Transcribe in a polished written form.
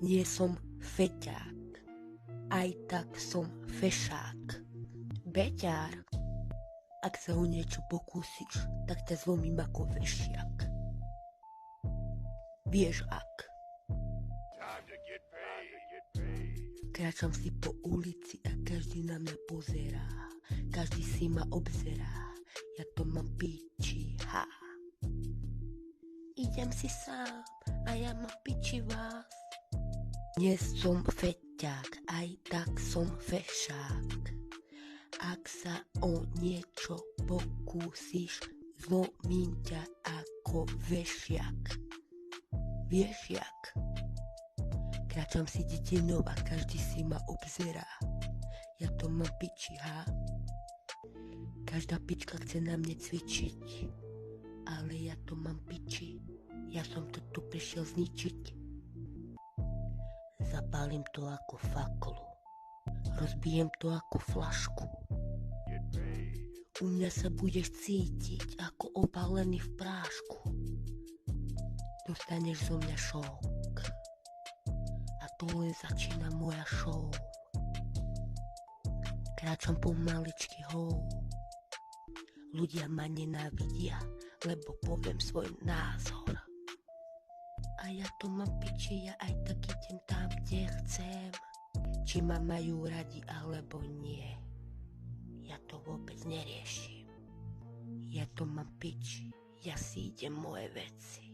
Nie som feťák, aj tak som fešák. Beťár, ak sa o niečo pokúsiš, tak ťa zlomím ako vešiak. Vieš ak. Kráčam si po ulici a každý na mňa pozerá. Každý si ma obzerá, ja to mám piči, ha. Idem si sám a ja mám piči vás. Nie som feťák, aj tak som fešák. Ak sa o niečo pokúsiš, zlomím ťa ako vešiak. Vieš jak? Kráčam si dedenou a každý si ma obzerá. Ja to mám piči, ha? Každá pička chce na mne cvičiť, ale ja to mám piči. Ja som to tu prišiel zničiť. Zapálim to ako faklu. Rozbijem to ako flašku. U mňa sa budeš cítiť ako opálený v prášku. Dostaneš zo mňa šok. A to len začína moja show. Kráčam pomaličky hou. Ľudia ma nenávidia, lebo poviem svoj názor. A ja to mám piči, ja aj tak idem tam, kde chcem. Či ma majú radi, alebo nie. Ja to vôbec neriešim. Ja to mám piči, ja si idem moje veci.